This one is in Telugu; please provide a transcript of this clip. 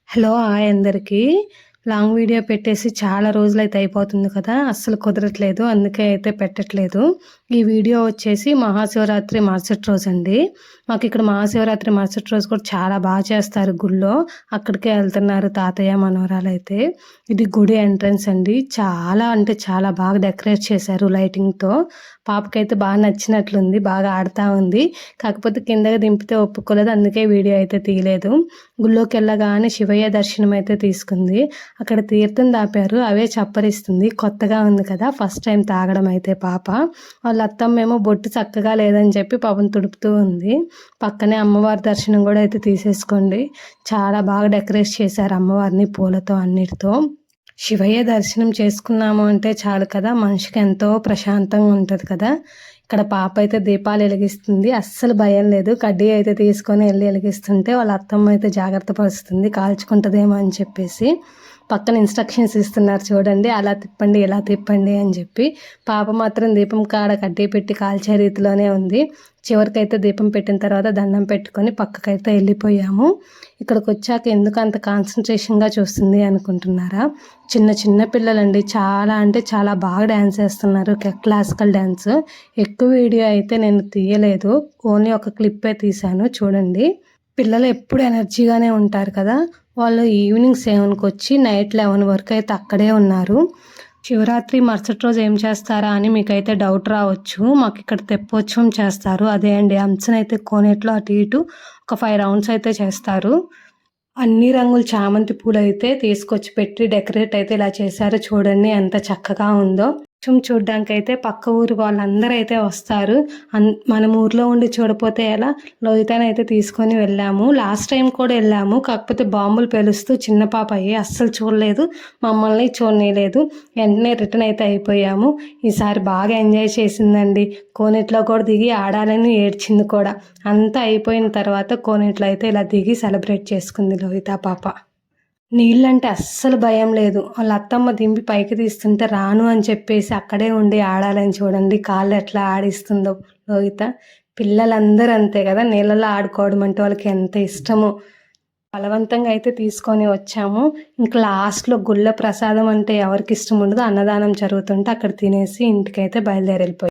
హలో హాయ్ అందరికీ. లాంగ్ వీడియో పెట్టేసి చాలా రోజులైతే అయిపోతుంది కదా! అస్సలు కుదరట్లేదు. అందుకే అయితే పెట్టట్లేదు. ఈ వీడియో వచ్చేసి మహాశివరాత్రి మరుసటి రోజండి. మాకిక్కడ మహాశివరాత్రి మరుసటి రోజు కూడా చాలా బాగా చేస్తారు గుడిలో. అక్కడికే వెళ్తున్నారు తాతయ్య, మనవరాలైతే. ఇది గుడి ఎంట్రన్స్ అండి. చాలా అంటే చాలా బాగా డెకరేట్ చేశారు లైటింగ్‌తో. పాపకైతే బాగా నచ్చినట్లుంది. బాగా ఆడుతా ఉంది. కాకపోతే కిందకి దింపితే ఒప్పుకోలేదు. అందుకే వీడియో అయితే తీయలేదు. గుళ్ళోకెళ్ళగానే శివయ్య దర్శనం అయితే తీసుకుంది. అక్కడ తీర్థం దాపారు. అవే చప్పరిస్తుంది. కొత్తగా ఉంది కదా! ఫస్ట్ టైం తాగడం అయితే పాప. వాళ్ళ అత్తమ్మేమో బొట్టు చక్కగా లేదని చెప్పి పాపం తుడుపుతూ ఉంది. పక్కనే అమ్మవారి దర్శనం కూడా అయితే తీసేసుకోండి. చాలా బాగా డెకరేట్ చేశారు అమ్మవారిని పూలతో అన్నిటితో. శివయ్య దర్శనం చేసుకున్నాము అంటే చాలు కదా! మనిషికి ఎంతో ప్రశాంతంగా ఉంటది కదా! ఇక్కడ పాప అయితే దీపాలు వెలిగిస్తుంది. అస్సలు భయం లేదు. కడ్డీ అయితే తీసుకొని వెలిగిస్తుంటే వాళ్ళ అత్తమ్మ అయితే జాగ్రత్త పరుస్తుంది కాల్చుకుంటుందేమో అని చెప్పేసి. పక్కన ఇన్స్ట్రక్షన్స్ ఇస్తున్నారు చూడండి. అలా తిప్పండి, ఇలా తిప్పండి అని చెప్పి. పాప మాత్రం దీపం కాడ కడ్డీ పెట్టి కాల్చే రీతిలోనే ఉంది. చివరికైతే దీపం పెట్టిన తర్వాత దండం పెట్టుకొని పక్కకైతే వెళ్ళిపోయాము. ఇక్కడికి వచ్చాక ఎందుకు అంత కాన్సన్ట్రేషన్గా చూస్తుంది అనుకుంటున్నారా? చిన్న చిన్న పిల్లలండి. చాలా అంటే చాలా బాగా డ్యాన్స్ చేస్తున్నారు. Classical dance. ఎక్కువ వీడియో అయితే నేను తీయలేదు. ఓన్లీ ఒక క్లిప్పే తీశాను చూడండి. పిల్లలు ఎప్పుడు ఎనర్జీగానే ఉంటారు కదా! వాళ్ళు ఈవినింగ్ 7కి వచ్చి నైట్ 11 వరకు అయితే అక్కడే ఉన్నారు. శివరాత్రి మరుసటి రోజు ఏం చేస్తారా అని మీకైతే డౌట్ రావచ్చు. మాకు ఇక్కడ తెప్పోత్సవం చేస్తారు. అదే అండి అంచునైతే కోనేట్లో అటు ఇటు ఒక 5 రౌండ్స్ అయితే చేస్తారు. అన్ని రంగుల చామంతి పూలు అయితే తీసుకొచ్చి పెట్టి డెకరేట్ అయితే ఇలా చేశారు. చూడండి ఎంత చక్కగా ఉందో. చూడ్డానికి అయితే పక్క ఊరు వాళ్ళందరూ అయితే వస్తారు. మనం ఊర్లో ఉండి చూడపోతే ఎలా? లోహితనైతే తీసుకొని వెళ్ళాము. లాస్ట్ టైం కూడా వెళ్ళాము. కాకపోతే బాంబులు పేలుస్తూ చిన్న పాప అయ్యి అస్సలు చూడలేదు. మమ్మల్ని చూడనీయలేదు. వెంటనే రిటర్న్ అయితే అయిపోయాము. ఈసారి బాగా ఎంజాయ్ చేసిందండి. కోనేట్లో కూడా దిగి ఆడాలని ఏడ్చింది కూడా. అంతా అయిపోయిన తర్వాత కోనేట్లో అయితే ఇలా దిగి సెలబ్రేట్ చేసుకుంది లోహిత పాప. నీళ్ళంటే అస్సలు భయం లేదు. వాళ్ళ అత్తమ్మ దింపి పైకి తీస్తుంటే రాను అని చెప్పేసి అక్కడే ఉండి ఆడాలని చూడండి. కాళ్ళు ఎట్లా ఆడిస్తుందో లోహిత. పిల్లలందరూ అంతే కదా! నీళ్ళలో ఆడుకోవడం అంటే వాళ్ళకి ఎంత ఇష్టమో. బలవంతంగా అయితే తీసుకొని వచ్చాము. ఇంకా లాస్ట్లో గుళ్ళ ప్రసాదం అంటే ఎవరికి ఇష్టం ఉండదు. అన్నదానం జరుగుతుంటే అక్కడ తినేసి ఇంటికైతే బయలుదేరి వెళ్ళిపోయాం.